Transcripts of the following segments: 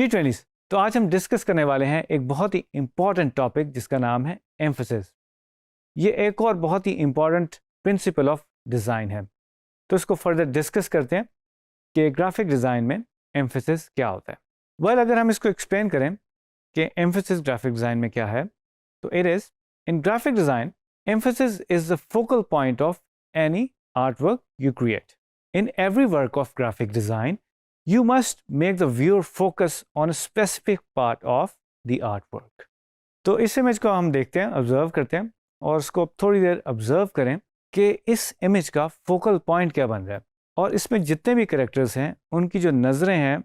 जी trainees, तो आज हम डिस्कस करने वाले हैं एक बहुत ही इंपॉर्टेंट टॉपिक जिसका नाम है एम्फेसिस। ये एक और बहुत ही इंपॉर्टेंट प्रिंसिपल ऑफ डिज़ाइन है। तो इसको फर्दर डिस्कस करते हैं कि ग्राफिक डिज़ाइन में एम्फेसिस क्या होता है। अगर हम इसको एक्सप्लेन करें कि एम्फेसिस ग्राफिक डिज़ाइन में क्या है, तो it is in graphic design emphasis is the focal point of any art work you create. In every work of graphic design you must make the viewer focus on a specific part of the artwork। तो इस image को हम देखते हैं, observe करते हैं और उसको थोड़ी देर ऑब्जर्व करें कि इस इमेज का फोकल पॉइंट क्या बन रहा है और इसमें जितने भी कैरेक्टर्स हैं उनकी जो नज़रें हैं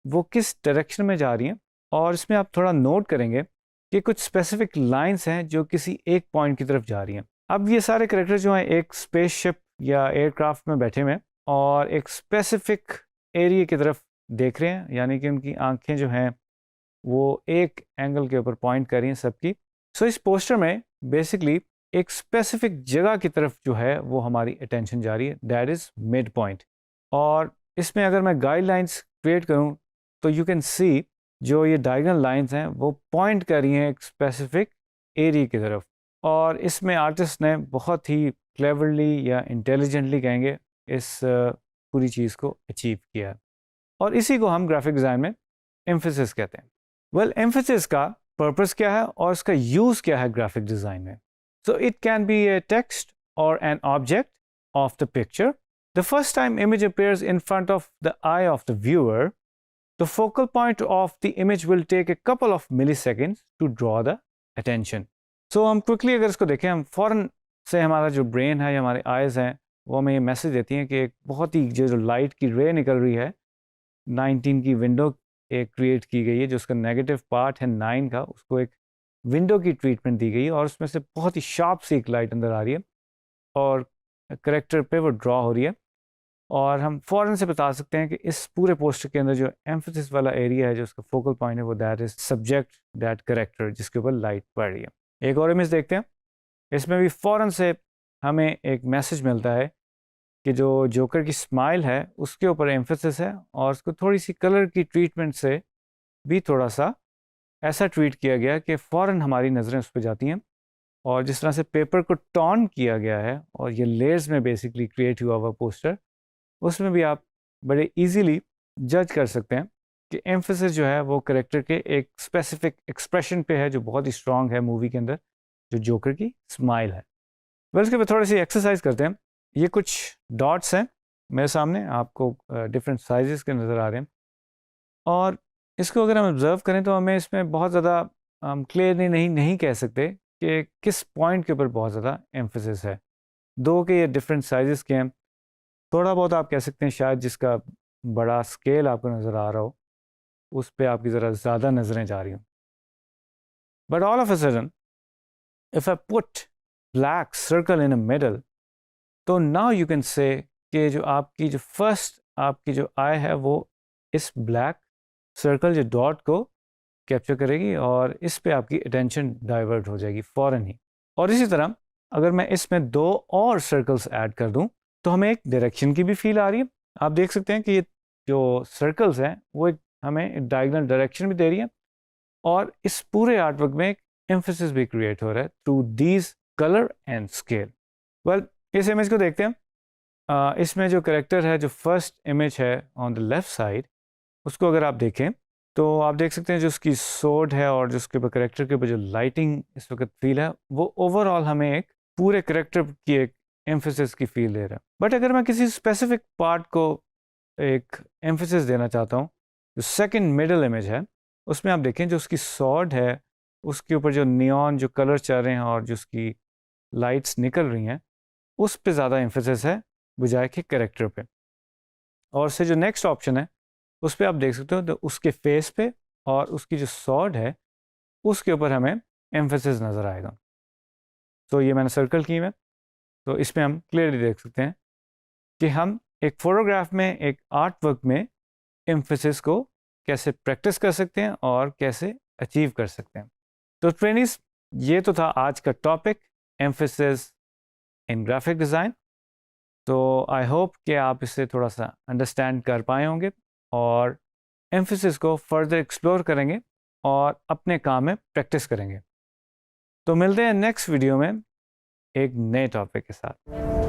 वो किस डायरेक्शन में जा रही हैं। और इसमें आप थोड़ा नोट करेंगे कि कुछ स्पेसिफिक लाइंस हैं जो किसी एक पॉइंट की तरफ जा रही हैं। अब ये सारे कैरेक्टर जो हैं एक स्पेसशिप या एयरक्राफ्ट में बैठे हुए हैं और एक स्पेसिफिक एरिया की तरफ देख रहे हैं, यानी कि उनकी आंखें जो हैं वो एक एंगल के ऊपर पॉइंट कर रही हैं सबकी। सो इस पोस्टर में बेसिकली एक स्पेसिफिक जगह की तरफ जो है वो हमारी अटेंशन जा रही है, दैट इज़ मिड पॉइंट। और इसमें अगर मैं गाइडलाइंस क्रिएट करूं तो यू कैन सी जो ये डायगोनल लाइंस हैं वो पॉइंट कर रही हैं एक स्पेसिफिक एरिया की तरफ। और इसमें आर्टिस्ट ने बहुत ही क्लेवरली या इंटेलिजेंटली कहेंगे इस पूरी चीज़ को अचीव किया। और इसी को हम ग्राफिक डिज़ाइन में एम्फेसिस कहते हैं। एम्फेसिस का पर्पस क्या है और इसका यूज़ क्या है ग्राफिक डिज़ाइन में। So it can be a text और an object of the picture. The first time image appears in front of the eye of the viewer, the focal point of the image will take a couple of milliseconds to draw the attention. So हम quickly अगर इसको देखें, हम फ़ौरन से हमारा जो brain है या हमारे आइज़ हैं वो हमें ये मैसेज देती हैं कि एक बहुत ही जो लाइट की रे निकल रही है 19 की विंडो एक क्रिएट की गई है, जो उसका नेगेटिव पार्ट है 9 का, उसको एक विंडो की ट्रीटमेंट दी गई है और उसमें से बहुत ही शार्प सी एक लाइट अंदर आ रही है और करेक्टर पे वो ड्रॉ हो रही है। और हम फ़ौरन से बता सकते हैं कि इस पूरे पोस्टर के अंदर जो एम्फेसिस वाला एरिया है, जो उसका फोकल पॉइंट है, वो that is subject that character जिसके ऊपर लाइट पड़ रही है। एक और इमेज देखते हैं, इसमें भी फ़ौरन से हमें एक मैसेज मिलता है कि जो जोकर की स्माइल है उसके ऊपर एम्फेसिस है और उसको थोड़ी सी कलर की ट्रीटमेंट से भी थोड़ा सा ऐसा ट्रीट किया गया कि फ़ौरन हमारी नज़रें उस पर जाती हैं। और जिस तरह से पेपर को टॉन किया गया है और ये लेयर्स में बेसिकली क्रिएट हुआ हुआ पोस्टर, उसमें भी आप बड़े इजीली जज कर सकते हैं कि एम्फेसिस जो है वो करेक्टर के एक स्पेसिफिक एक्सप्रेशन पे है जो बहुत ही स्ट्रॉन्ग है मूवी के अंदर, जो जोकर की स्माइल है। उसके बाद थोड़ी सी एक्सरसाइज करते हैं। ये कुछ डॉट्स हैं मेरे सामने, आपको डिफरेंट साइजेस के नज़र आ रहे हैं और इसको अगर हम ऑब्ज़र्व करें तो हमें इसमें बहुत ज़्यादा हम क्लियरली नहीं कह सकते कि किस पॉइंट के ऊपर बहुत ज़्यादा एम्फेसिस है। दो के ये डिफरेंट साइजेस के हैं, थोड़ा बहुत आप कह सकते हैं शायद जिसका बड़ा स्केल आपको नज़र आ रहा हो उस पर आपकी ज़रा ज़्यादा नज़रें जा रही हों। But all of a sudden if I put black circle in a middle, तो नाउ यू कैन से कि जो आपकी जो फर्स्ट आपकी जो आई है वो इस ब्लैक सर्कल जो डॉट को कैप्चर करेगी और इस पे आपकी अटेंशन डाइवर्ट हो जाएगी फ़ौरन ही। और इसी तरह अगर मैं इसमें दो और सर्कल्स ऐड कर दूं तो हमें एक डायरेक्शन की भी फील आ रही है। आप देख सकते हैं कि ये जो सर्कल्स हैं वो एक हमें डायगोनल डायरेक्शन भी दे रही है और इस पूरे आर्टवर्क में एक एम्फेसिस भी क्रिएट हो रहा है through these colour and scale. इस इमेज को देखते हैं। इसमें जो करेक्टर है, जो फर्स्ट इमेज है ऑन द लेफ़्ट साइड, उसको अगर आप देखें तो आप देख सकते हैं जो उसकी सोड है और जो उसके ऊपर करेक्टर के ऊपर जो लाइटिंग इस वक्त फील है वो ओवरऑल हमें एक पूरे करेक्टर की एक एम्फेसिस की फील दे रहा है। बट अगर मैं किसी स्पेसिफिक पार्ट को एक एम्फेसिस देना चाहता हूँ, जो सेकंड मिडल इमेज है उसमें आप देखें जो उसकी सॉड है उसके ऊपर जो नियॉन जो कलर चल रहे हैं और जो उसकी लाइट्स निकल रही हैं उस पे ज़्यादा एम्फेसिस है बजाय के करेक्टर पे। और से जो नेक्स्ट ऑप्शन है उस पर आप देख सकते हो तो उसके फेस पे और उसकी जो सॉड है उसके ऊपर हमें एम्फेसिस नज़र आएगा। तो ये मैंने सर्कल की है, तो इसमें हम क्लियरली देख सकते हैं कि हम एक फोटोग्राफ में एक आर्ट वर्क में एम्फेसिस को कैसे प्रैक्टिस कर सकते हैं और कैसे अचीव कर सकते हैं। तो ट्रेनिस, ये तो था आज का टॉपिक, एम्फेसिस इन ग्राफिक डिज़ाइन। तो आई होप कि आप इसे थोड़ा सा अंडरस्टैंड कर पाए होंगे और एम्फेसिस को फर्दर एक्सप्लोर करेंगे और अपने काम में प्रैक्टिस करेंगे। तो मिलते हैं नेक्स्ट वीडियो में एक नए टॉपिक के साथ।